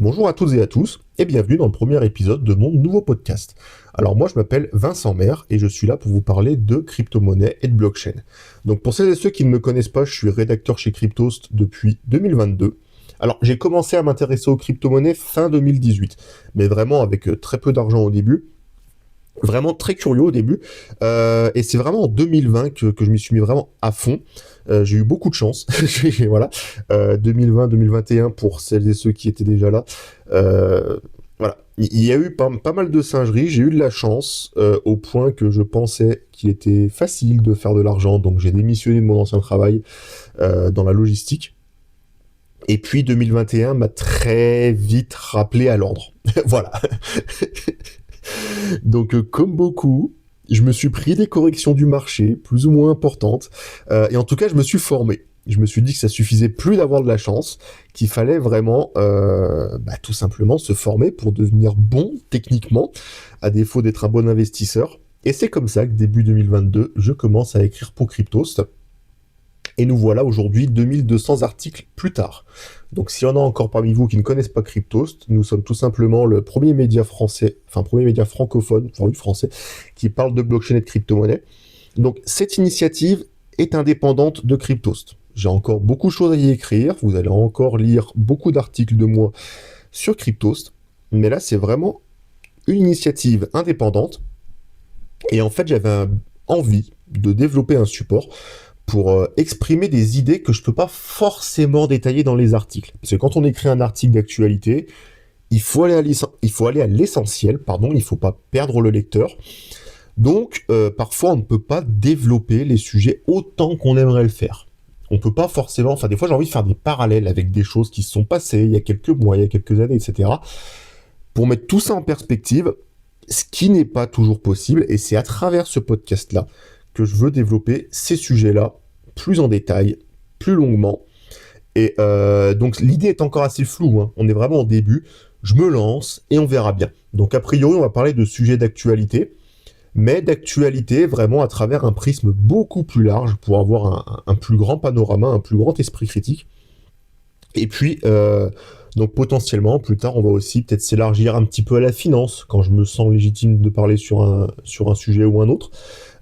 Bonjour à toutes et à tous et bienvenue dans le premier épisode de mon nouveau podcast. Alors moi je m'appelle Vincent Maire et je suis là pour vous parler de crypto-monnaie et de blockchain. Donc pour celles et ceux qui ne me connaissent pas, je suis rédacteur chez Cryptost depuis 2022. Alors j'ai commencé à m'intéresser aux crypto-monnaies fin 2018, mais vraiment avec très peu d'argent au début. Vraiment très curieux au début, et c'est vraiment en 2020 que je m'y suis mis vraiment à fond. J'ai eu beaucoup de chance, voilà. 2020-2021 pour celles et ceux qui étaient déjà là. Voilà, il y a eu pas mal de singeries. J'ai eu de la chance au point que je pensais qu'il était facile de faire de l'argent, donc j'ai démissionné de mon ancien travail dans la logistique. Et puis 2021 m'a très vite rappelé à l'ordre. Voilà. Donc, comme beaucoup, je me suis pris des corrections du marché, plus ou moins importantes, et en tout cas, je me suis formé. Je me suis dit que ça suffisait plus d'avoir de la chance, qu'il fallait vraiment, tout simplement se former pour devenir bon techniquement, à défaut d'être un bon investisseur. Et c'est comme ça que début 2022, je commence à écrire pour Cryptost. Et nous voilà aujourd'hui 2200 articles plus tard. Donc s'il y en a encore parmi vous qui ne connaissent pas Cryptost, nous sommes tout simplement le premier média français, enfin premier média francophone, enfin oui français, qui parle de blockchain et de crypto-monnaie. Donc cette initiative est indépendante de Cryptost. J'ai encore beaucoup de choses à y écrire, vous allez encore lire beaucoup d'articles de moi sur Cryptost, mais là c'est vraiment une initiative indépendante, et en fait j'avais envie de développer un support pour exprimer des idées que je peux pas forcément détailler dans les articles. Parce que quand on écrit un article d'actualité, il faut aller à l'essentiel, pardon, il faut pas perdre le lecteur. Donc, parfois, on ne peut pas développer les sujets autant qu'on aimerait le faire. On peut pas forcément, enfin, des fois, j'ai envie de faire des parallèles avec des choses qui se sont passées il y a quelques mois, il y a quelques années, etc. Pour mettre tout ça en perspective, ce qui n'est pas toujours possible, et c'est à travers ce podcast-là que je veux développer ces sujets-là plus en détail, plus longuement. Et donc l'idée est encore assez floue, hein. On est vraiment au début. Je me lance et on verra bien. Donc a priori, on va parler de sujets d'actualité, mais d'actualité vraiment à travers un prisme beaucoup plus large pour avoir un plus grand panorama, un plus grand esprit critique. Et puis, donc potentiellement, plus tard, on va aussi peut-être s'élargir un petit peu à la finance, quand je me sens légitime de parler sur un sujet ou un autre.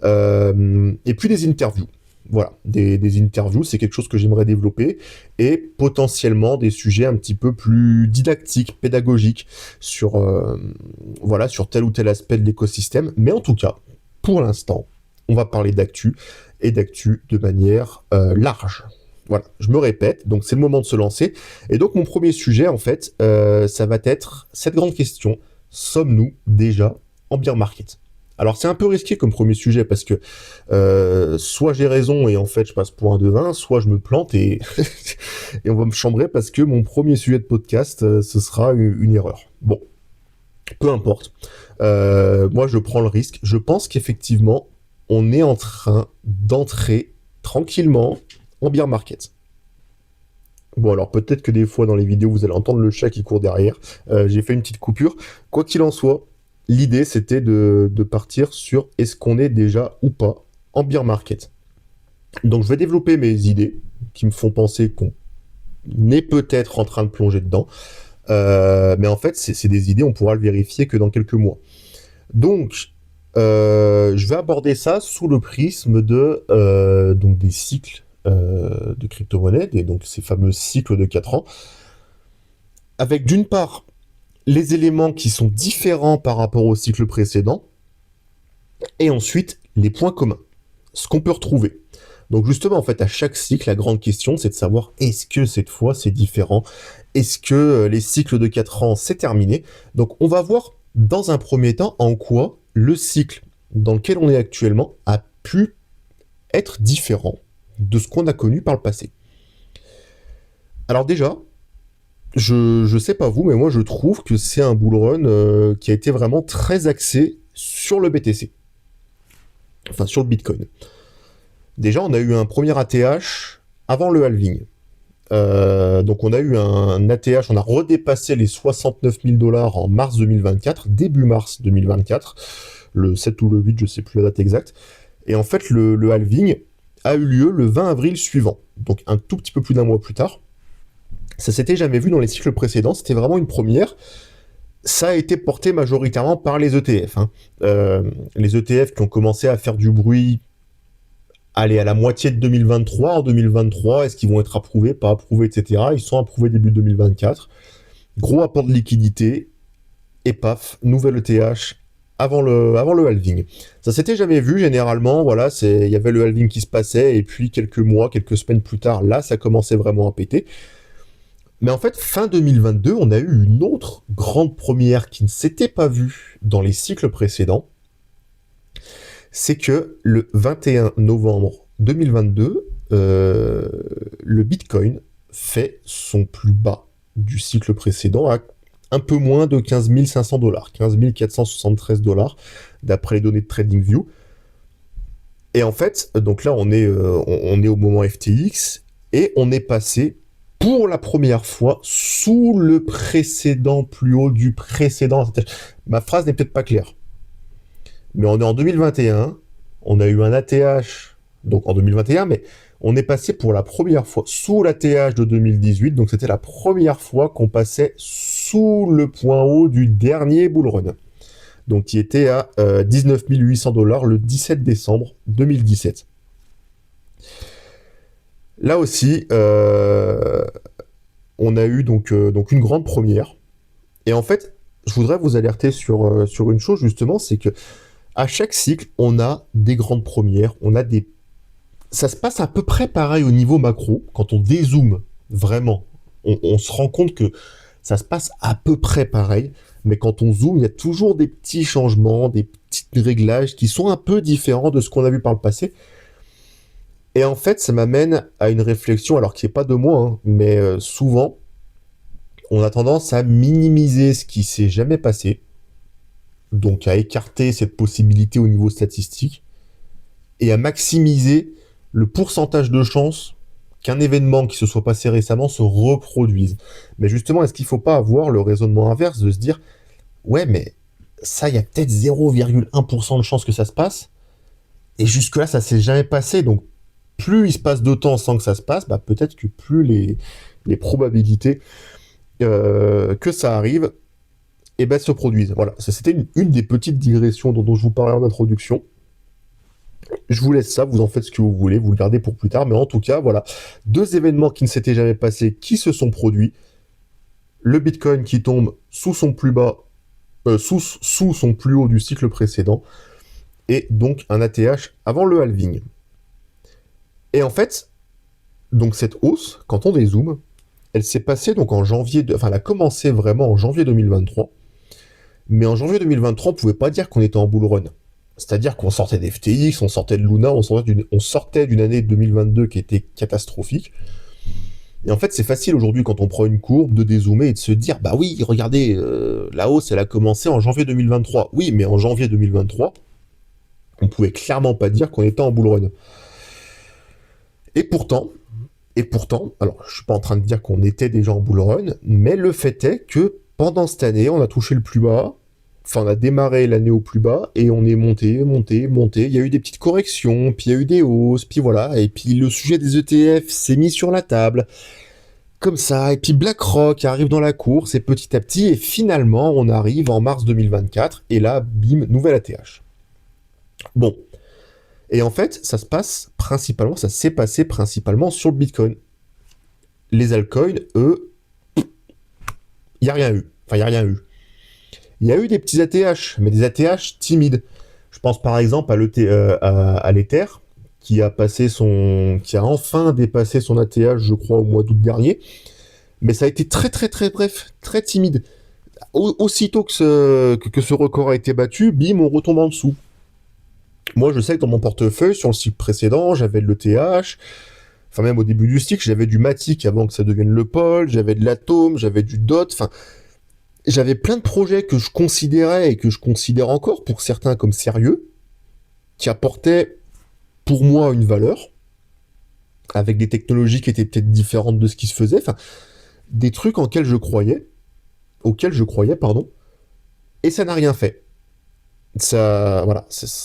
Et puis des interviews. Voilà, des interviews, c'est quelque chose que j'aimerais développer, et potentiellement des sujets un petit peu plus didactiques, pédagogiques, sur, voilà, sur tel ou tel aspect de l'écosystème. Mais en tout cas, pour l'instant, on va parler d'actu, et d'actu de manière large. Voilà, je me répète, donc c'est le moment de se lancer. Et donc mon premier sujet, en fait, ça va être cette grande question: sommes-nous déjà en bear market? Alors c'est un peu risqué comme premier sujet parce que soit j'ai raison et en fait je passe pour un devin, soit je me plante et, et on va me chambrer parce que mon premier sujet de podcast, ce sera une erreur. Bon, peu importe. Moi je prends le risque. Je pense qu'effectivement on est en train d'entrer tranquillement en bear market. Bon, alors peut-être que des fois dans les vidéos vous allez entendre le chat qui court derrière. J'ai fait une petite coupure. Quoi qu'il en soit, l'idée c'était de partir sur est-ce qu'on est déjà ou pas en bear market. Donc je vais développer mes idées qui me font penser qu'on est peut-être en train de plonger dedans. Mais en fait, c'est des idées, on pourra le vérifier que dans quelques mois. Donc, je vais aborder ça sous le prisme donc des cycles de crypto-monnaie, donc ces fameux cycles de 4 ans, avec d'une part les éléments qui sont différents par rapport au cycle précédent, et ensuite les points communs, ce qu'on peut retrouver. Donc justement, en fait, à chaque cycle, la grande question, c'est de savoir est-ce que cette fois c'est différent? Est-ce que les cycles de 4 ans, c'est terminé? Donc on va voir dans un premier temps en quoi le cycle dans lequel on est actuellement a pu être différent de ce qu'on a connu par le passé. Alors déjà, je sais pas vous, mais moi je trouve que c'est un bull run qui a été vraiment très axé sur le BTC. Enfin, sur le Bitcoin. Déjà, on a eu un premier ATH avant le halving. Donc on a eu un ATH, on a redépassé les 69 000 dollars en mars 2024, début mars 2024, le 7 ou le 8, je sais plus la date exacte. Et en fait, le halving a eu lieu le 20 avril suivant, donc un tout petit peu plus d'un mois plus tard. Ça s'était jamais vu dans les cycles précédents, c'était vraiment une première. Ça a été porté majoritairement par les ETF, hein. Les ETF qui ont commencé à faire du bruit, allez, à la moitié de 2023. En 2023, est-ce qu'ils vont être approuvés, pas approuvés, etc. Ils sont approuvés début 2024. Gros apport de liquidité, et paf, nouvelle ETH avant le halving. Ça s'était jamais vu, généralement, voilà, il y avait le halving qui se passait, et puis quelques mois, quelques semaines plus tard, là, ça commençait vraiment à péter. Mais en fait, fin 2022, on a eu une autre grande première qui ne s'était pas vue dans les cycles précédents. C'est que le 21 novembre 2022, le Bitcoin fait son plus bas du cycle précédent à un peu moins de 15 500 $, 15 473 $, d'après les données de TradingView. Et en fait, donc là, on est au moment FTX, et on est passé pour la première fois sous le précédent plus haut du précédent. Ma phrase n'est peut-être pas claire. Mais on est en 2021, on a eu un ATH, donc en 2021, mais on est passé pour la première fois sous l'ATH de 2018, donc c'était la première fois qu'on passait sous le point haut du dernier bull run, donc qui était à 19 800 $ le 17 décembre 2017. Là aussi, on a eu donc une grande première, et en fait, je voudrais vous alerter sur une chose justement, c'est que à chaque cycle, on a des grandes premières, ça se passe à peu près pareil au niveau macro. Quand on dézoome vraiment, on se rend compte que ça se passe à peu près pareil, mais quand on zoome, il y a toujours des petits changements, des petits réglages qui sont un peu différents de ce qu'on a vu par le passé. Et en fait, ça m'amène à une réflexion, alors qui n'est pas de moi, hein, mais souvent, on a tendance à minimiser ce qui s'est jamais passé, donc à écarter cette possibilité au niveau statistique, et à maximiser le pourcentage de chances qu'un événement qui se soit passé récemment se reproduise. Mais justement, est-ce qu'il ne faut pas avoir le raisonnement inverse de se dire « Ouais, mais ça, il y a peut-être 0,1% de chance que ça se passe, et jusque-là, ça ne s'est jamais passé, donc plus il se passe de temps sans que ça se passe, bah, peut-être que plus les probabilités que ça arrive se produisent. » Voilà, ça, c'était une des petites digressions dont je vous parlais en introduction. Je vous laisse ça, vous en faites ce que vous voulez, vous le gardez pour plus tard, mais en tout cas, voilà, deux événements qui ne s'étaient jamais passés, qui se sont produits. Le Bitcoin qui tombe sous son plus bas, sous son plus haut du cycle précédent, et donc un ATH avant le halving. Et en fait, donc cette hausse, quand on dézoome, elle s'est passée donc en janvier, elle a commencé vraiment en janvier 2023, mais en janvier 2023, on pouvait pas dire qu'on était en bull run. C'est-à-dire qu'on sortait des FTX, on sortait de Luna, on sortait d'une année 2022 qui était catastrophique. Et en fait, c'est facile aujourd'hui, quand on prend une courbe, de dézoomer et de se dire « Bah oui, regardez, la hausse, elle a commencé en janvier 2023. » Oui, mais en janvier 2023, on pouvait clairement pas dire qu'on était en bull run. Et pourtant, alors je suis pas en train de dire qu'on était déjà en bull run, mais le fait est que pendant cette année, on a touché le plus bas. Enfin, on a démarré l'année au plus bas et on est monté. Il y a eu des petites corrections, puis il y a eu des hausses, puis voilà. Et puis le sujet des ETF s'est mis sur la table, comme ça. Et puis BlackRock arrive dans la course, et petit à petit, et finalement, on arrive en mars 2024, et là, bim, nouvelle ATH. Bon. Et en fait, ça s'est passé principalement sur le Bitcoin. Les altcoins, eux, il n'y a rien eu. Enfin, il n'y a rien eu. Il y a eu des petits ATH, mais des ATH timides. Je pense par exemple à l'Ether, qui a enfin dépassé son ATH, je crois, au mois d'août dernier. Mais ça a été très très très bref, très timide. Aussitôt que ce record a été battu, bim, on retombe en dessous. Moi, je sais que dans mon portefeuille, sur le cycle précédent, j'avais de l'ETH, enfin même au début du cycle, j'avais du Matic avant que ça devienne le Pol, j'avais de l'Atom, j'avais du DOT, enfin... J'avais plein de projets que je considérais et que je considère encore pour certains comme sérieux, qui apportaient pour moi une valeur, avec des technologies qui étaient peut-être différentes de ce qui se faisait, enfin, des trucs auxquels je croyais, et ça n'a rien fait. Ça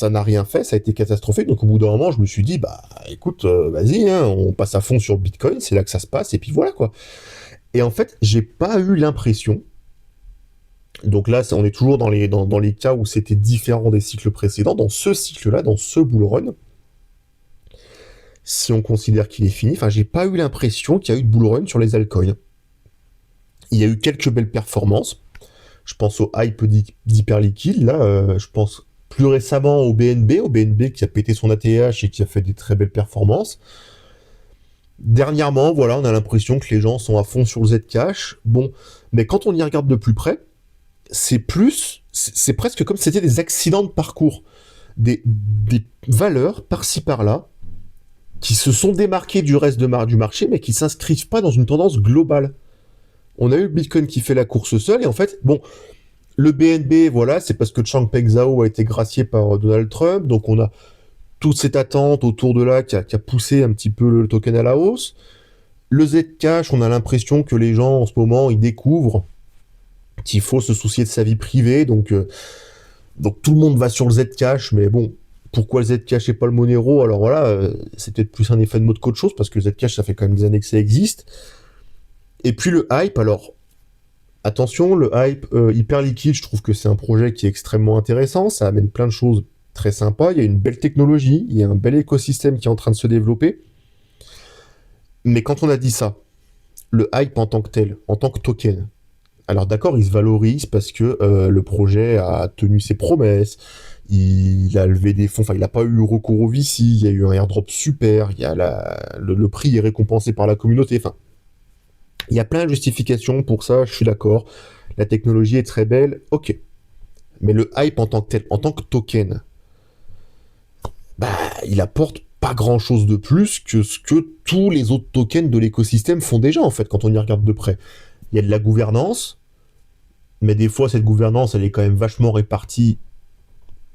n'a rien fait, ça a été catastrophique, donc au bout d'un moment, je me suis dit, bah écoute, vas-y, hein, on passe à fond sur le Bitcoin, c'est là que ça se passe, et puis voilà quoi. Et en fait, j'ai pas eu l'impression, donc là, on est toujours dans les cas où c'était différent des cycles précédents, dans ce cycle-là, dans ce bull run, si on considère qu'il est fini, enfin, j'ai pas eu l'impression qu'il y a eu de bull run sur les altcoins. Il y a eu quelques belles performances. Je pense au hype d'Hyperliquide, là, je pense plus récemment au BNB qui a pété son ATH et qui a fait des très belles performances. Dernièrement, voilà, on a l'impression que les gens sont à fond sur le Zcash. Bon, mais quand on y regarde de plus près, c'est presque comme si c'était des accidents de parcours. Des valeurs par-ci par-là qui se sont démarquées du reste du marché, mais qui s'inscrivent pas dans une tendance globale. On a eu le Bitcoin qui fait la course seul, et en fait, bon, le BNB, voilà, c'est parce que Changpeng Zhao a été gracié par Donald Trump, donc on a toute cette attente autour de là qui a poussé un petit peu le token à la hausse. Le Zcash, on a l'impression que les gens en ce moment, ils découvrent qu'il faut se soucier de sa vie privée, donc tout le monde va sur le Zcash, mais bon, pourquoi le Zcash et pas le Monero? Alors voilà, c'est peut-être plus un effet de mode qu'autre chose, parce que le Zcash, ça fait quand même des années que ça existe. Et puis le hype, alors, attention, le hype Hyperliquide, je trouve que c'est un projet qui est extrêmement intéressant, ça amène plein de choses très sympas, il y a une belle technologie, il y a un bel écosystème qui est en train de se développer. Mais quand on a dit ça, le hype en tant que tel, en tant que token, alors d'accord, il se valorise parce que le projet a tenu ses promesses, il a levé des fonds, enfin il n'a pas eu recours au VC, il y a eu un airdrop super, il y a le prix est récompensé par la communauté, enfin il y a plein de justifications pour ça, je suis d'accord, la technologie est très belle, ok. Mais le hype en tant que tel, en tant que token, bah il apporte pas grand chose de plus que ce que tous les autres tokens de l'écosystème font déjà en fait quand on y regarde de près. Il y a de la gouvernance, mais des fois cette gouvernance elle est quand même vachement répartie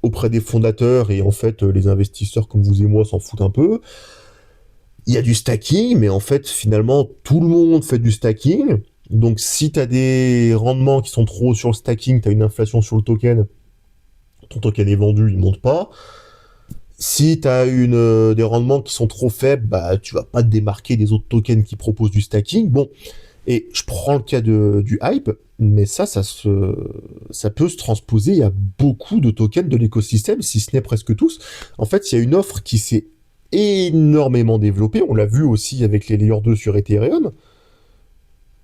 auprès des fondateurs et en fait les investisseurs comme vous et moi s'en foutent un peu. Il y a du stacking, mais en fait finalement tout le monde fait du stacking. Donc si tu as des rendements qui sont trop hauts sur le stacking, tu as une inflation sur le token, ton token est vendu, il monte pas. Si tu as des rendements qui sont trop faibles, bah tu vas pas te démarquer des autres tokens qui proposent du stacking. Bon, et je prends le cas du hype, mais ça peut se transposer à beaucoup de tokens de l'écosystème, si ce n'est presque tous. En fait, il y a une offre qui s'est énormément développée. On l'a vu aussi avec les Layer 2 sur Ethereum.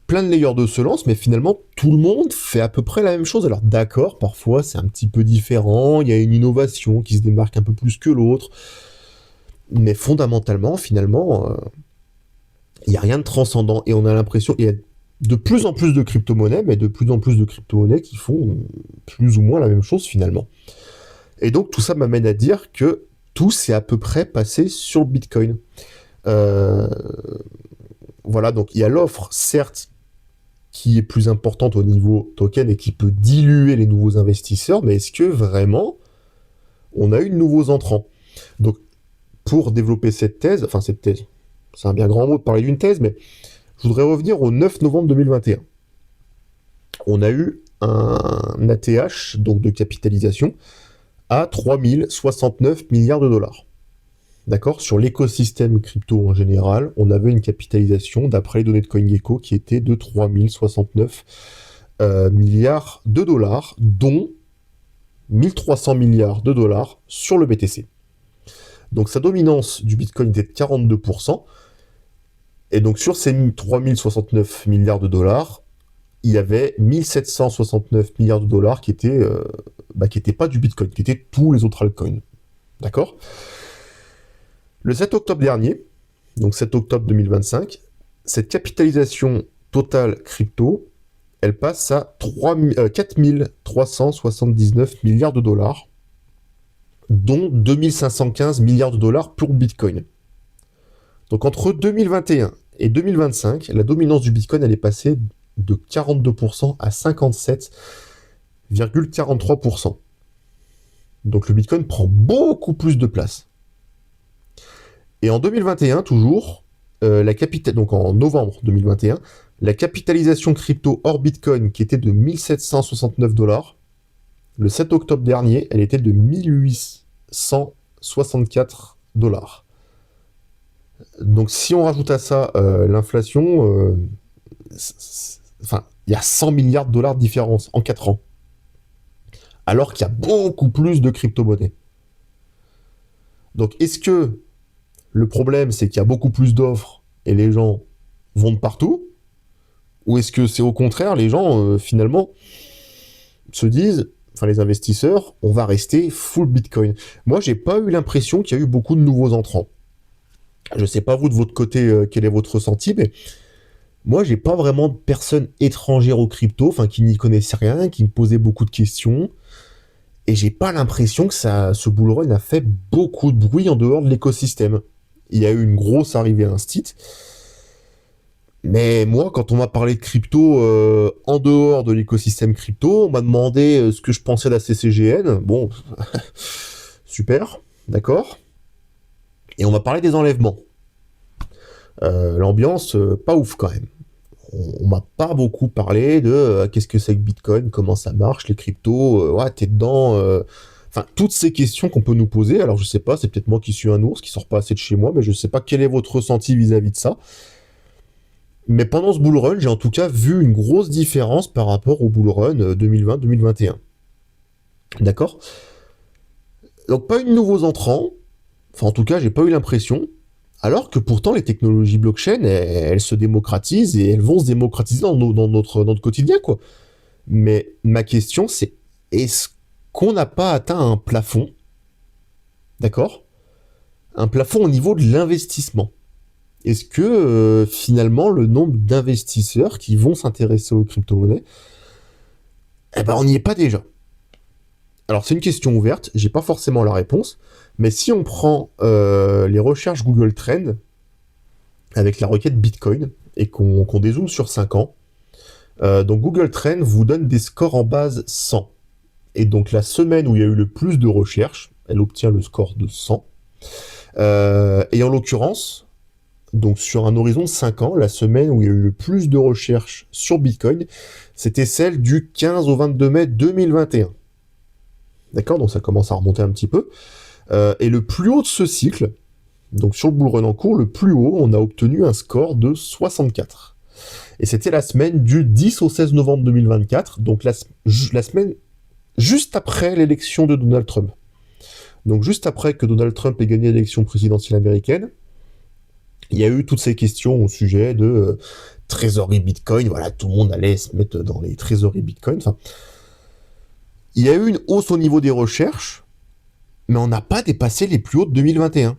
Plein de Layer 2 se lancent, mais finalement, tout le monde fait à peu près la même chose. Alors d'accord, parfois c'est un petit peu différent, il y a une innovation qui se démarque un peu plus que l'autre, mais fondamentalement, finalement, il n'y a rien de transcendant. Et on a l'impression, il y a de plus en plus de crypto-monnaies, mais de plus en plus de crypto-monnaies qui font plus ou moins la même chose finalement. Et donc tout ça m'amène à dire que tout s'est à peu près passé sur le Bitcoin. Euh, voilà, donc il y a l'offre, certes, qui est plus importante au niveau token et qui peut diluer les nouveaux investisseurs, mais est-ce que vraiment on a eu de nouveaux entrants? Donc pour développer cette thèse, c'est un bien grand mot de parler d'une thèse, mais je voudrais revenir au 9 novembre 2021. On a eu un ATH, donc de capitalisation, à 3069 milliards de dollars. D'accord? Sur l'écosystème crypto en général, on avait une capitalisation, d'après les données de CoinGecko, qui était de 3069 milliards de dollars, dont 1300 milliards de dollars sur le BTC. Donc sa dominance du Bitcoin était de 42%, et donc sur ces 3069 milliards de dollars, il y avait 1769 milliards de dollars qui étaient pas du Bitcoin, qui étaient tous les autres altcoins. D'accord? Le 7 octobre dernier, donc 7 octobre 2025, cette capitalisation totale crypto, elle passe à 4379 milliards de dollars, dont 2515 milliards de dollars pour Bitcoin. Donc entre 2021 et 2025, la dominance du Bitcoin, elle est passée de 42% à 57,43%. Donc le Bitcoin prend beaucoup plus de place. Et en 2021, toujours, donc en novembre 2021, la capitalisation crypto hors Bitcoin, qui était de 1769 dollars, le 7 octobre dernier, elle était de 1864 dollars. Donc si on rajoute à ça l'inflation, Enfin, il y a 100 milliards de dollars de différence en 4 ans. Alors qu'il y a beaucoup plus de crypto-monnaies. Donc, est-ce que le problème, c'est qu'il y a beaucoup plus d'offres et les gens vont de partout? Ou est-ce que c'est au contraire, les gens, finalement, se disent, enfin les investisseurs, on va rester full Bitcoin. Moi, j'ai pas eu l'impression qu'il y a eu beaucoup de nouveaux entrants. Je sais pas vous de votre côté quel est votre ressenti, mais moi, j'ai pas vraiment de personnes étrangères aux crypto, enfin qui n'y connaissaient rien, qui me posaient beaucoup de questions. Et j'ai pas l'impression que ce bull run a fait beaucoup de bruit en dehors de l'écosystème. Il y a eu une grosse arrivée instit. Mais moi, quand on m'a parlé de crypto en dehors de l'écosystème crypto, on m'a demandé ce que je pensais de la CCGN. Bon, super, d'accord. Et on m'a parlé des enlèvements. L'ambiance, pas ouf quand même. On m'a pas beaucoup parlé de qu'est-ce que c'est que Bitcoin, comment ça marche, les cryptos, ouais, t'es dedans. Enfin, toutes ces questions qu'on peut nous poser. Alors, je sais pas, c'est peut-être moi qui suis un ours, qui sort pas assez de chez moi, mais je sais pas quel est votre ressenti vis-à-vis de ça. Mais pendant ce bull run, j'ai en tout cas vu une grosse différence par rapport au bull run 2020-2021. D'accord? Donc, pas eu de nouveaux entrants. Enfin, en tout cas, j'ai pas eu l'impression. Alors que pourtant, les technologies blockchain, elles se démocratisent et elles vont se démocratiser dans notre quotidien, quoi. Mais ma question, c'est est-ce qu'on n'a pas atteint un plafond? D'accord? Un plafond au niveau de l'investissement. Est-ce que finalement le nombre d'investisseurs qui vont s'intéresser aux crypto-monnaies, eh ben on n'y est pas déjà. Alors c'est une question ouverte, j'ai pas forcément la réponse, mais si on prend les recherches Google Trends avec la requête Bitcoin et qu'on dézoome sur 5 ans, donc Google Trends vous donne des scores en base 100. Et donc la semaine où il y a eu le plus de recherches, elle obtient le score de 100. Et en l'occurrence, donc sur un horizon de 5 ans, la semaine où il y a eu le plus de recherches sur Bitcoin, c'était celle du 15 au 22 mai 2021. D'accord? Donc ça commence à remonter un petit peu. Et le plus haut de ce cycle, donc sur le bull run en cours, le plus haut, on a obtenu un score de 64. Et c'était la semaine du 10 au 16 novembre 2024, donc la semaine juste après l'élection de Donald Trump. Donc juste après que Donald Trump ait gagné l'élection présidentielle américaine, il y a eu toutes ces questions au sujet de trésorerie Bitcoin. Voilà, tout le monde allait se mettre dans les trésoreries Bitcoin. Enfin, il y a eu une hausse au niveau des recherches, mais on n'a pas dépassé les plus hauts de 2021.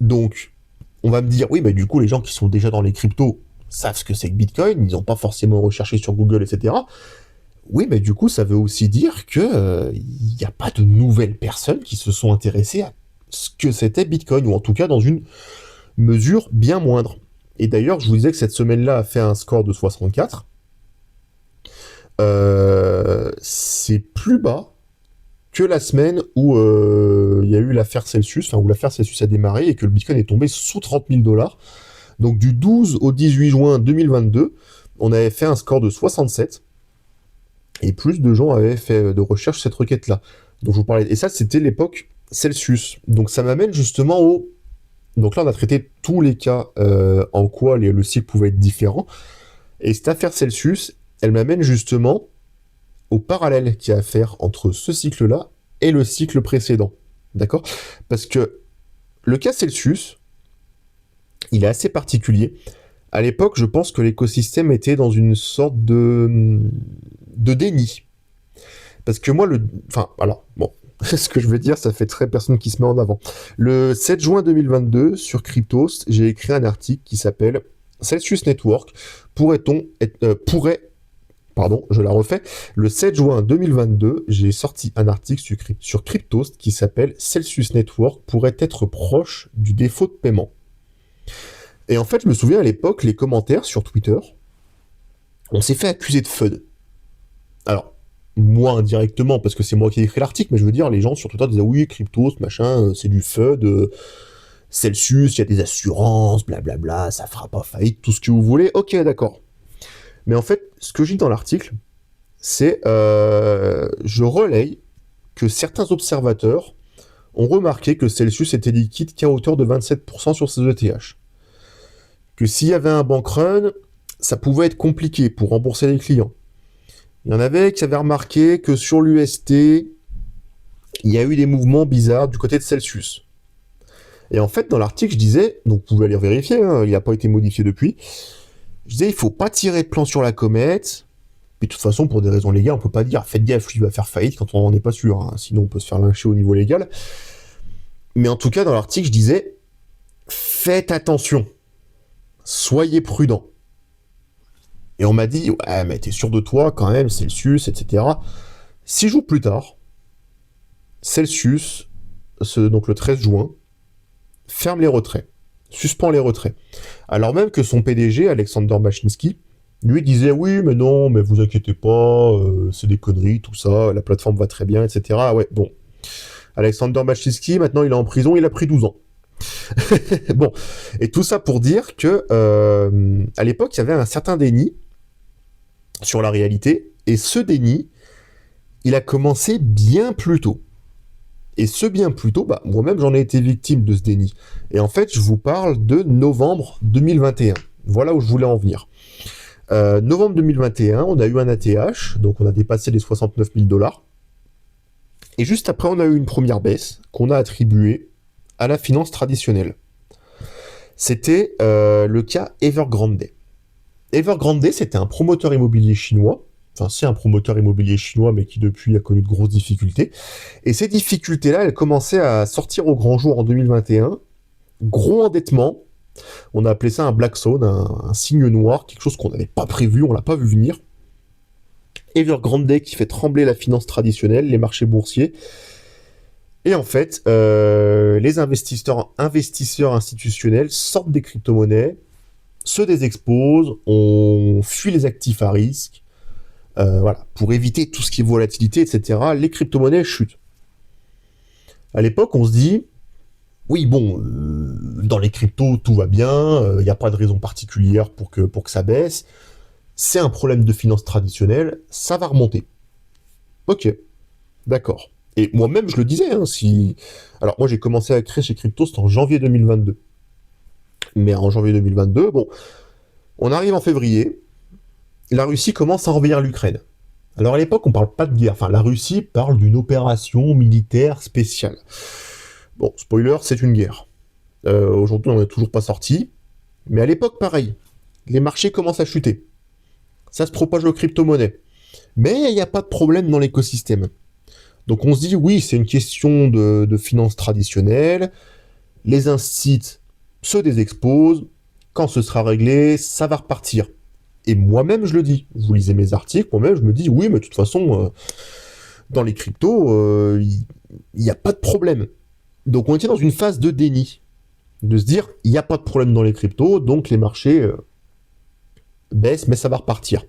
Donc, on va me dire, oui, mais du coup, les gens qui sont déjà dans les cryptos savent ce que c'est que Bitcoin, ils n'ont pas forcément recherché sur Google, etc. Oui, mais du coup, ça veut aussi dire que il n'y a pas de nouvelles personnes qui se sont intéressées à ce que c'était Bitcoin, ou en tout cas dans une mesure bien moindre. Et d'ailleurs, je vous disais que cette semaine-là a fait un score de 64. C'est plus bas que la semaine où il y a eu l'affaire Celsius, enfin où l'affaire Celsius a démarré et que le Bitcoin est tombé sous 30 000 $. Donc du 12 au 18 juin 2022, on avait fait un score de 67. Et plus de gens avaient fait de recherche cette requête-là. Donc je vous parlais. Et ça, c'était l'époque Celsius. Donc ça m'amène justement au... Donc là, on a traité tous les cas en quoi le cycle pouvait être différent. Et cette affaire Celsius, elle m'amène justement au parallèle qu'il y a à faire entre ce cycle-là et le cycle précédent. D'accord? Parce que le cas Celsius, il est assez particulier. À l'époque, je pense que l'écosystème était dans une sorte de déni. Parce que moi, enfin, alors, bon, ce que je veux dire, ça fait très personne qui se met en avant. Le 7 juin 2022, sur Cryptost, j'ai écrit un article qui s'appelle Celsius Network. Pardon, je la refais. Le 7 juin 2022, j'ai sorti un article sur Cryptost qui s'appelle Celsius Network pourrait être proche du défaut de paiement. Et en fait, je me souviens à l'époque, les commentaires sur Twitter, on s'est fait accuser de FUD. Alors, moi indirectement, parce que c'est moi qui ai écrit l'article, mais je veux dire, les gens sur Twitter disaient oui, Cryptos, machin, c'est du FUD, Celsius, il y a des assurances, blablabla, ça fera pas faillite, tout ce que vous voulez, ok, d'accord. Mais en fait, ce que je dis dans l'article, c'est, je relaye que certains observateurs ont remarqué que Celsius était liquide qu'à hauteur de 27% sur ses ETH. Que s'il y avait un bank run, ça pouvait être compliqué pour rembourser les clients. Il y en avait qui avaient remarqué que sur l'UST, il y a eu des mouvements bizarres du côté de Celsius. Et en fait, dans l'article, je disais, donc vous pouvez aller vérifier, hein, il n'a pas été modifié depuis, je disais, il faut pas tirer de plan sur la comète. Puis de toute façon, pour des raisons légales, on peut pas dire, faites gaffe, lui va faire faillite quand on n'en est pas sûr, hein, sinon on peut se faire lyncher au niveau légal. Mais en tout cas, dans l'article, je disais, faites attention, soyez prudents. Et on m'a dit, ouais, mais t'es sûr de toi quand même, Celsius, etc. 6 jours plus tard, Celsius, donc le 13 juin, ferme les retraits, suspend les retraits. Alors même que son PDG, Alexander Baczynski, lui disait oui, mais non, mais vous inquiétez pas, c'est des conneries, tout ça, la plateforme va très bien, etc. Ah ouais, bon. Alexander Baczynski, maintenant il est en prison, il a pris 12 ans. Bon, et tout ça pour dire que à l'époque, il y avait un certain déni sur la réalité, et ce déni, il a commencé bien plus tôt. Et ce bien plus tôt, bah, moi-même j'en ai été victime de ce déni. Et en fait, je vous parle de novembre 2021. Voilà où je voulais en venir. Novembre 2021, on a eu un ATH, donc on a dépassé les 69 000 $. Et juste après, on a eu une première baisse qu'on a attribuée à la finance traditionnelle. C'était le cas Evergrande. Evergrande, c'était un promoteur immobilier chinois. Enfin, c'est un promoteur immobilier chinois, mais qui depuis a connu de grosses difficultés. Et ces difficultés-là, elles commençaient à sortir au grand jour en 2021. Gros endettement. On a appelé ça un black zone, un signe noir, quelque chose qu'on n'avait pas prévu, on l'a pas vu venir. Evergrande qui fait trembler la finance traditionnelle, les marchés boursiers. Et en fait, les investisseurs institutionnels sortent des crypto-monnaies, se désexposent, on fuit les actifs à risque. Voilà, pour éviter tout ce qui est volatilité, etc., les crypto-monnaies chutent. À l'époque, on se dit, oui, bon, dans les cryptos, tout va bien, il n'y a pas de raison particulière pour que ça baisse, c'est un problème de finance traditionnelle, ça va remonter. Ok, d'accord. Et moi-même, je le disais, hein, si... Alors, moi, j'ai commencé à créer chez Crypto, c'était en janvier 2022. Mais en janvier 2022, bon, on arrive en février, la Russie commence à envahir l'Ukraine. Alors à l'époque, on parle pas de guerre. Enfin, la Russie parle d'une opération militaire spéciale. Bon, spoiler, c'est une guerre. Aujourd'hui, on n'est toujours pas sorti. Mais à l'époque, pareil. Les marchés commencent à chuter. Ça se propage aux crypto-monnaies. Mais il n'y a pas de problème dans l'écosystème. Donc on se dit, oui, c'est une question de finances traditionnelles. Les instituts se désexposent. Quand ce sera réglé, ça va repartir. Et moi-même, je le dis. Vous lisez mes articles, moi-même, je me dis, oui, mais de toute façon, dans les cryptos, il n'y a pas de problème. Donc, on était dans une phase de déni. De se dire, il n'y a pas de problème dans les cryptos, donc les marchés baissent, mais ça va repartir.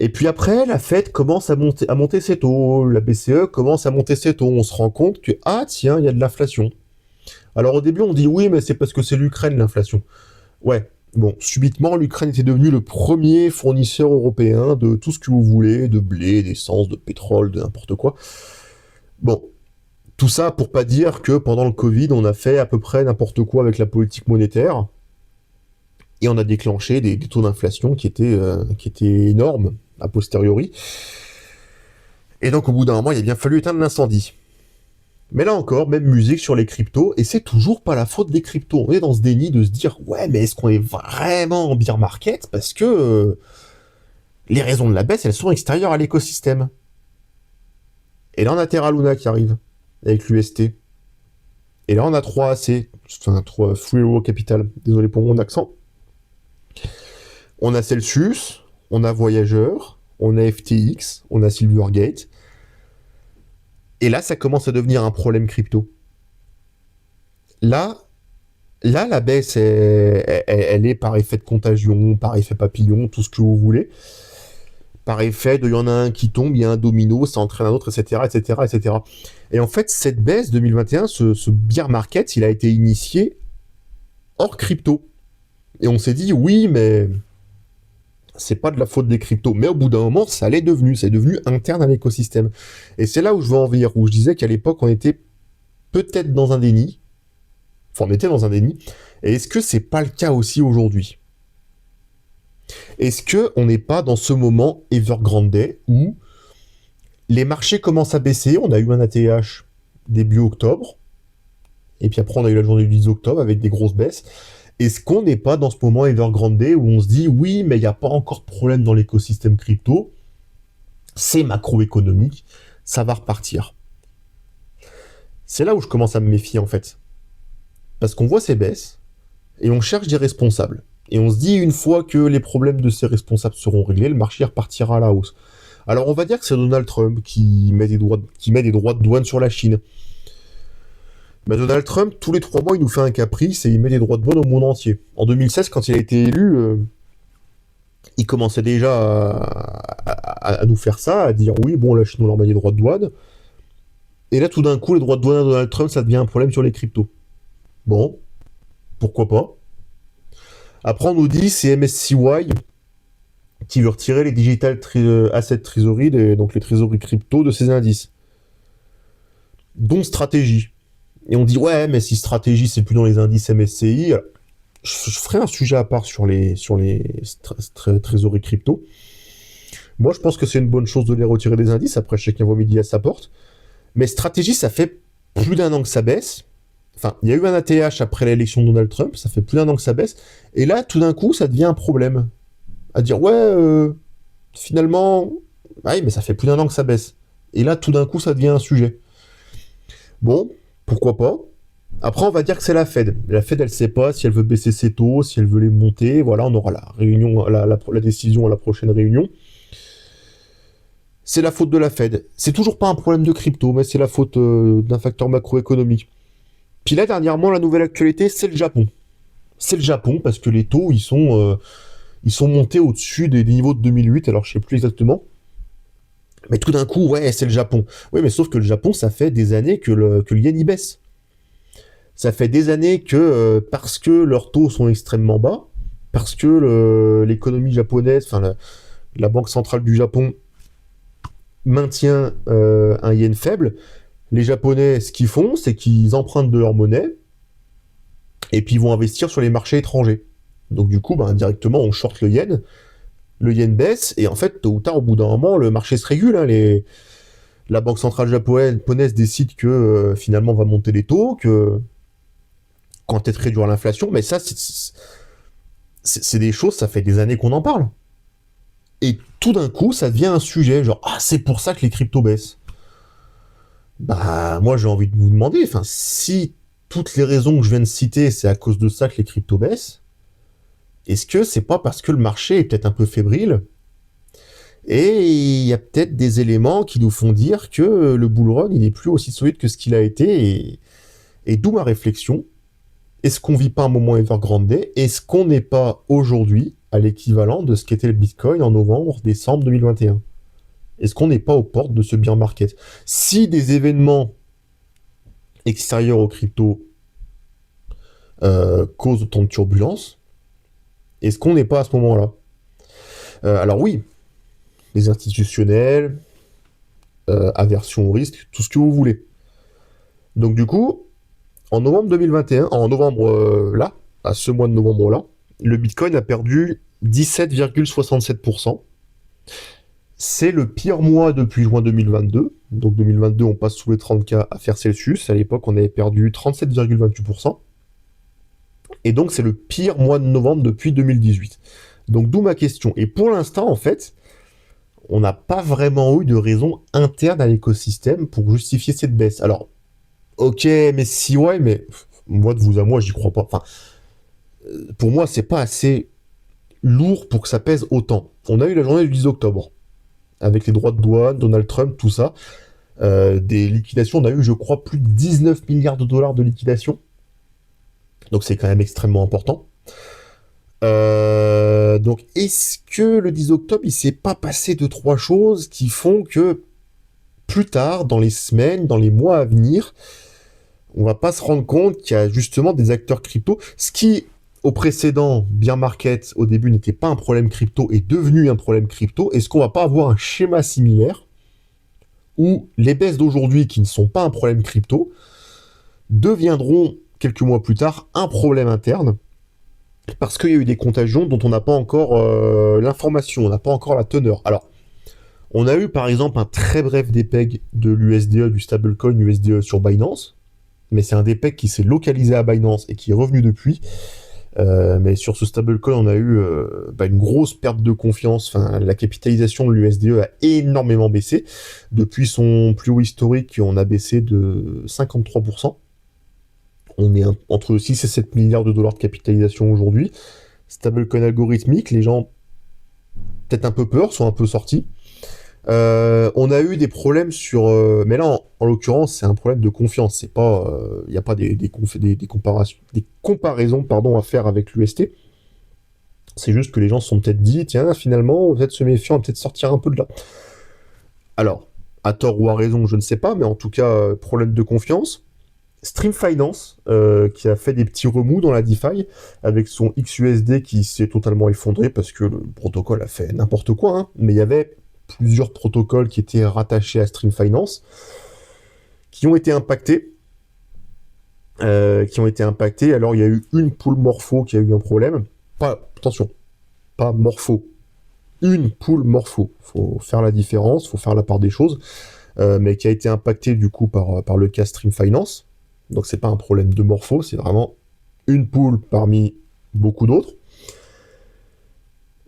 Et puis après, la Fed commence à monter ses taux. La BCE commence à monter ses taux. On se rend compte que, ah, tiens, il y a de l'inflation. Alors, au début, on dit, oui, mais c'est parce que c'est l'Ukraine, l'inflation. Ouais. Bon, subitement, l'Ukraine était devenue le premier fournisseur européen de tout ce que vous voulez, de blé, d'essence, de pétrole, de n'importe quoi. Bon, tout ça pour pas dire que pendant le Covid, on a fait à peu près n'importe quoi avec la politique monétaire, et on a déclenché des taux d'inflation qui étaient énormes, a posteriori. Et donc, au bout d'un moment, il a bien fallu éteindre l'incendie. Mais là encore, même musique sur les cryptos, et c'est toujours pas la faute des cryptos. On est dans ce déni de se dire, ouais, mais est-ce qu'on est vraiment en bear market? Parce que les raisons de la baisse, elles sont extérieures à l'écosystème. Et là, on a Terra Luna qui arrive, avec l'UST. Et là, on a 3AC, enfin 3 Free Euro Capital, désolé pour mon accent. On a Celsius, on a Voyageur, on a FTX, on a Silvergate. Et là, ça commence à devenir un problème crypto. Là, la baisse, elle est par effet de contagion, par effet papillon, tout ce que vous voulez. Par effet de, il y en a un qui tombe, il y a un domino, ça entraîne un autre, etc., etc., etc. Et en fait, cette baisse 2021, ce bear market, il a été initié hors crypto. Et on s'est dit, oui, mais c'est pas de la faute des cryptos. Mais au bout d'un moment, ça l'est devenu. C'est devenu interne à l'écosystème. Et c'est là où je veux en venir, où je disais qu'à l'époque, on était peut-être dans un déni. Enfin, on était dans un déni. Et est-ce que c'est pas le cas aussi aujourd'hui ? Est-ce qu'on n'est pas dans ce moment Evergrande où les marchés commencent à baisser? On a eu un ATH début octobre, et puis après on a eu la journée du 10 octobre avec des grosses baisses. Est-ce qu'on n'est pas dans ce moment Evergrande où on se dit oui, mais il n'y a pas encore de problème dans l'écosystème crypto, c'est macroéconomique, ça va repartir. C'est là où je commence à me méfier en fait. Parce qu'on voit ces baisses, et on cherche des responsables. Et on se dit, une fois que les problèmes de ces responsables seront réglés, le marché repartira à la hausse. Alors on va dire que c'est Donald Trump qui met des droits de douane sur la Chine. Mais Donald Trump, tous les 3 mois, il nous fait un caprice et il met des droits de douane au monde entier. En 2016, quand il a été élu, il commençait déjà à nous faire ça, à dire oui, bon, la Chine, on leur met des droits de douane. Et là, tout d'un coup, les droits de douane à Donald Trump, ça devient un problème sur les cryptos. Bon, pourquoi pas. Après, on nous dit c'est MSCI qui veut retirer les digital asset treasury, donc les trésoreries crypto de ces indices. Donc stratégie. Et on dit ouais, mais si stratégie c'est plus dans les indices MSCI, je ferai un sujet à part sur les trésoreries crypto. Moi, je pense que c'est une bonne chose de les retirer des indices. Après, chacun voit midi à sa porte. Mais stratégie, ça fait plus d'un an que ça baisse. Enfin, il y a eu un ATH après l'élection de Donald Trump, ça fait plus d'un an que ça baisse. Et là, tout d'un coup, ça devient un problème. À dire, ouais, finalement, ouais, mais ça fait plus d'un an que ça baisse. Et là, tout d'un coup, ça devient un sujet. Bon, pourquoi pas. Après, on va dire que c'est la Fed. La Fed, elle sait pas si elle veut baisser ses taux, si elle veut les monter. Voilà, on aura la réunion, la décision à la prochaine réunion. C'est la faute de la Fed. C'est toujours pas un problème de crypto, mais c'est la faute d'un facteur macroéconomique. Puis là, dernièrement, la nouvelle actualité, c'est le Japon. C'est le Japon parce que les taux, ils sont montés au-dessus des niveaux de 2008, alors je sais plus exactement. Mais tout d'un coup, ouais, c'est le Japon. Oui, mais sauf que le Japon, ça fait des années que le yen y baisse. Ça fait des années que, parce que leurs taux sont extrêmement bas, parce que l'économie japonaise, enfin la Banque centrale du Japon maintient un yen faible, les Japonais, ce qu'ils font, c'est qu'ils empruntent de leur monnaie, et puis ils vont investir sur les marchés étrangers. Donc du coup, ben, directement, on short le yen baisse, et en fait, tôt ou tard, au bout d'un moment, le marché se régule. Hein, la Banque centrale japonaise décide que finalement, on va monter les taux, que quand est réduire l'inflation, mais ça, c'est des choses, ça fait des années qu'on en parle. Et tout d'un coup, ça devient un sujet, genre, ah, c'est pour ça que les cryptos baissent. Bah, moi, j'ai envie de vous demander, enfin, si toutes les raisons que je viens de citer, c'est à cause de ça que les cryptos baissent, est-ce que c'est pas parce que le marché est peut-être un peu fébrile et il y a peut-être des éléments qui nous font dire que le bull run, il n'est plus aussi solide que ce qu'il a été et d'où ma réflexion. Est-ce qu'on vit pas un moment Evergrande? Est-ce qu'on n'est pas aujourd'hui à l'équivalent de ce qu'était le Bitcoin en novembre, décembre 2021? Est-ce qu'on n'est pas aux portes de ce bear market? Si des événements extérieurs aux cryptos causent autant de turbulences, est-ce qu'on n'est pas à ce moment-là? Alors oui, les institutionnels, aversion au risque, tout ce que vous voulez. Donc du coup, en novembre 2021, en novembre là, à ce mois de novembre-là, le Bitcoin a perdu 17,67%. C'est le pire mois depuis juin 2022. Donc 2022, on passe sous les 30K à faire Celsius. À l'époque, on avait perdu 37,28%. Et donc, c'est le pire mois de novembre depuis 2018. Donc d'où ma question. Et pour l'instant, en fait, on n'a pas vraiment eu de raison interne à l'écosystème pour justifier cette baisse. Alors, ok, mais si ouais, mais moi de vous à moi, j'y crois pas. Enfin, pour moi, c'est pas assez lourd pour que ça pèse autant. On a eu la journée du 10 octobre, avec les droits de douane, Donald Trump, tout ça. Des liquidations, on a eu, je crois, plus de 19 milliards de dollars de liquidation. Donc c'est quand même extrêmement important. Donc est-ce que le 10 octobre, il s'est pas passé 2-3 choses qui font que plus tard, dans les semaines, dans les mois à venir, on va pas se rendre compte qu'il y a justement des acteurs crypto, ce qui au précédent bear market au début n'était pas un problème crypto est devenu un problème crypto. Est-ce qu'on va pas avoir un schéma similaire où les baisses d'aujourd'hui qui ne sont pas un problème crypto deviendront quelques mois plus tard un problème interne parce qu'il y a eu des contagions dont on n'a pas encore l'information, on n'a pas encore la teneur. Alors, on a eu par exemple un très bref dépeg de l'USDE, du stablecoin USDE sur Binance, mais c'est un dépeg qui s'est localisé à Binance et qui est revenu depuis. Mais sur ce stablecoin, on a eu une grosse perte de confiance. Enfin, la capitalisation de l'USDE a énormément baissé. Depuis son plus haut historique, on a baissé de 53%. On est entre 6 et 7 milliards de dollars de capitalisation aujourd'hui. Stablecoin algorithmique, les gens, peut-être un peu peur, sont un peu sortis. On a eu des problèmes sur... mais là, en l'occurrence, c'est un problème de confiance. C'est pas... Il n'y a pas des comparaisons à faire avec l'UST. C'est juste que les gens se sont peut-être dit, tiens, finalement, on va peut-être se méfier, on va peut-être sortir un peu de là. Alors, à tort ou à raison, je ne sais pas, mais en tout cas, problème de confiance. Stream Finance, qui a fait des petits remous dans la DeFi, avec son XUSD qui s'est totalement effondré parce que le protocole a fait n'importe quoi, hein. Mais il y avait plusieurs protocoles qui étaient rattachés à Stream Finance, qui ont été impactés. Alors, il y a eu une pool Morpho qui a eu un problème. Attention, pas Morpho. Une pool Morpho. Faut faire la différence, faut faire la part des choses. Mais qui a été impactée du coup par le cas Stream Finance. Donc c'est pas un problème de Morpho, c'est vraiment une pool parmi beaucoup d'autres.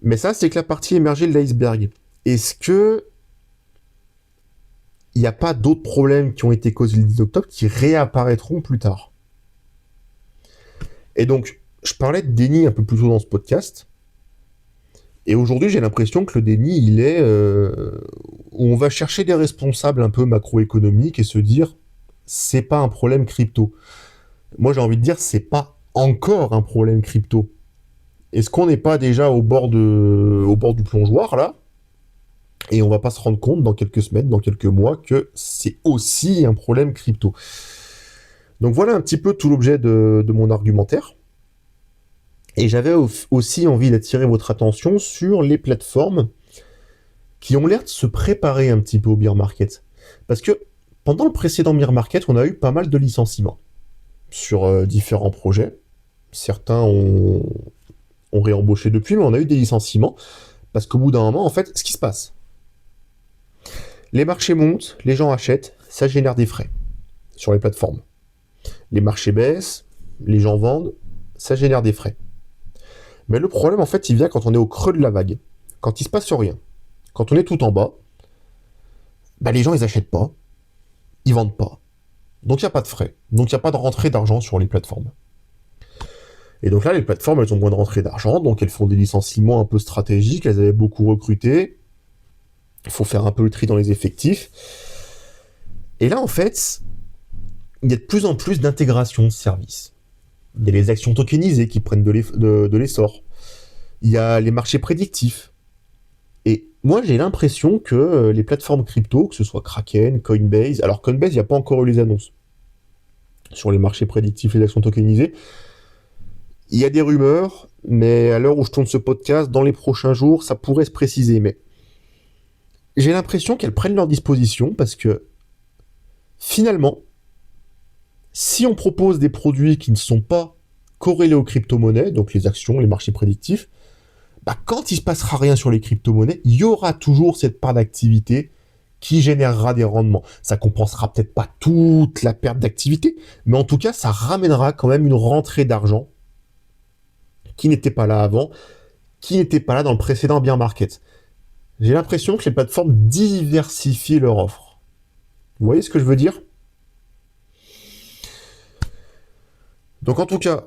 Mais ça, c'est que la partie émergée de l'iceberg. Est-ce que il n'y a pas d'autres problèmes qui ont été causés le 10 octobre qui réapparaîtront plus tard? Et donc, je parlais de déni un peu plus tôt dans ce podcast. Et aujourd'hui, j'ai l'impression que le déni, il est où on va chercher des responsables un peu macroéconomiques et se dire, c'est pas un problème crypto. Moi, j'ai envie de dire, c'est pas encore un problème crypto. Est-ce qu'on n'est pas déjà au bord du plongeoir, là? Et on va pas se rendre compte dans quelques semaines, dans quelques mois, que c'est aussi un problème crypto. Donc voilà un petit peu tout l'objet de mon argumentaire. Et j'avais aussi envie d'attirer votre attention sur les plateformes qui ont l'air de se préparer un petit peu au bear market. Parce que pendant le précédent bear market, on a eu pas mal de licenciements sur différents projets. Certains ont réembauché depuis, mais on a eu des licenciements. Parce qu'au bout d'un moment, en fait, ce qui se passe, les marchés montent, les gens achètent, ça génère des frais sur les plateformes. Les marchés baissent, les gens vendent, ça génère des frais. Mais le problème, en fait, il vient quand on est au creux de la vague, quand il se passe rien. Quand on est tout en bas, les gens, ils achètent pas, ils vendent pas. Donc, il n'y a pas de frais. Donc, il n'y a pas de rentrée d'argent sur les plateformes. Et donc là, les plateformes, elles ont moins de rentrée d'argent, donc elles font des licenciements un peu stratégiques, elles avaient beaucoup recruté. Il faut faire un peu le tri dans les effectifs. Et là, en fait, il y a de plus en plus d'intégration de services. Il y a les actions tokenisées qui prennent de l'essor. Il y a les marchés prédictifs. Et moi, j'ai l'impression que les plateformes crypto, que ce soit Kraken, Coinbase... Alors, Coinbase, il n'y a pas encore eu les annonces sur les marchés prédictifs et les actions tokenisées. Il y a des rumeurs, mais à l'heure où je tourne ce podcast, dans les prochains jours, ça pourrait se préciser. Mais j'ai l'impression qu'elles prennent leur disposition parce que, finalement, si on propose des produits qui ne sont pas corrélés aux crypto-monnaies, donc les actions, les marchés prédictifs, quand il ne se passera rien sur les crypto-monnaies, il y aura toujours cette part d'activité qui générera des rendements. Ça compensera peut-être pas toute la perte d'activité, mais en tout cas, ça ramènera quand même une rentrée d'argent qui n'était pas là avant, qui n'était pas là dans le précédent bear market. J'ai l'impression que les plateformes diversifient leur offre. Vous voyez ce que je veux dire ? Donc en tout cas,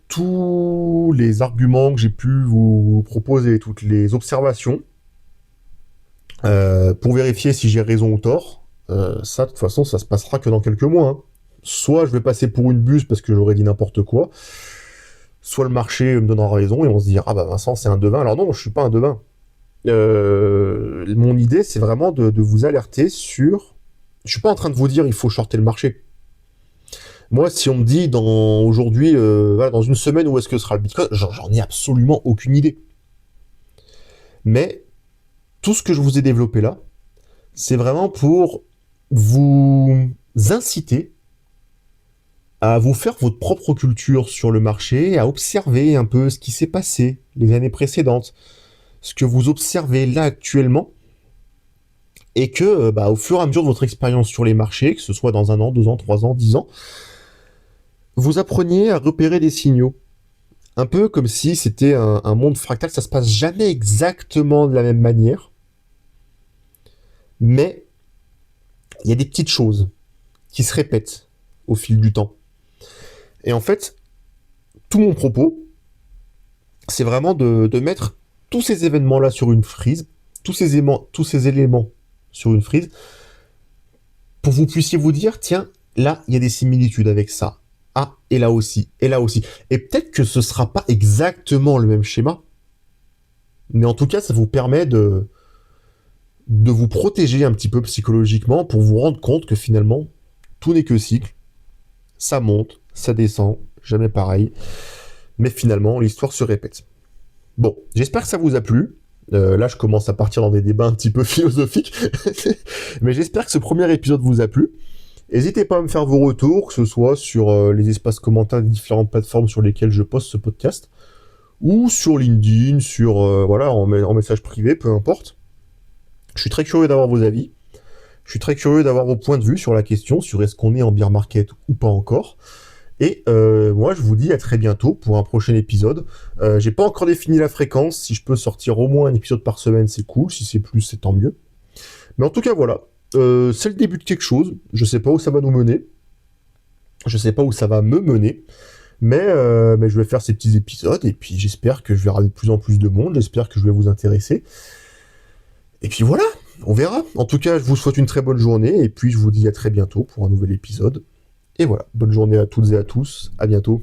tous les arguments que j'ai pu vous proposer, toutes les observations, pour vérifier si j'ai raison ou tort, ça de toute façon ça se passera que dans quelques mois. Hein. Soit je vais passer pour une buse parce que j'aurais dit n'importe quoi, soit le marché me donnera raison et on se dira ah Vincent c'est un devin. Alors non, je suis pas un devin. Mon idée c'est vraiment de vous alerter sur... Je suis pas en train de vous dire il faut shorter le marché. Moi, si on me dit aujourd'hui, dans une semaine, où est-ce que sera le Bitcoin, j'en ai absolument aucune idée. Mais tout ce que je vous ai développé là, c'est vraiment pour vous inciter à vous faire votre propre culture sur le marché, à observer un peu ce qui s'est passé les années précédentes, ce que vous observez là actuellement, et que au fur et à mesure de votre expérience sur les marchés, que ce soit dans 1 an, 2 ans, 3 ans, 10 ans, vous appreniez à repérer des signaux. Un peu comme si c'était un monde fractal, ça se passe jamais exactement de la même manière, mais il y a des petites choses qui se répètent au fil du temps. Et en fait, tout mon propos, c'est vraiment de mettre tous ces événements-là sur une frise, tous ces éléments sur une frise, pour que vous puissiez vous dire, tiens, là, il y a des similitudes avec ça. Ah, et là aussi, et là aussi. Et peut-être que ce sera pas exactement le même schéma, mais en tout cas, ça vous permet de vous protéger un petit peu psychologiquement pour vous rendre compte que finalement, tout n'est que cycle. Ça monte, ça descend, jamais pareil. Mais finalement, l'histoire se répète. Bon, j'espère que ça vous a plu. Là, je commence à partir dans des débats un petit peu philosophiques. Mais j'espère que ce premier épisode vous a plu. N'hésitez pas à me faire vos retours, que ce soit sur les espaces commentaires des différentes plateformes sur lesquelles je poste ce podcast, ou sur LinkedIn, en message privé, peu importe. Je suis très curieux d'avoir vos avis. Je suis très curieux d'avoir vos points de vue sur la question, sur est-ce qu'on est en bear market ou pas encore. Et moi, je vous dis à très bientôt pour un prochain épisode. J'ai pas encore défini la fréquence. Si je peux sortir au moins un épisode par semaine, c'est cool. Si c'est plus, c'est tant mieux. Mais en tout cas, voilà. C'est le début de quelque chose. Je sais pas où ça va nous mener. Je sais pas où ça va me mener. Mais je vais faire ces petits épisodes. Et puis, j'espère que je vais ramener de plus en plus de monde. J'espère que je vais vous intéresser. Et puis voilà, on verra. En tout cas, je vous souhaite une très bonne journée. Et puis, je vous dis à très bientôt pour un nouvel épisode. Et voilà, bonne journée à toutes et à tous. À bientôt.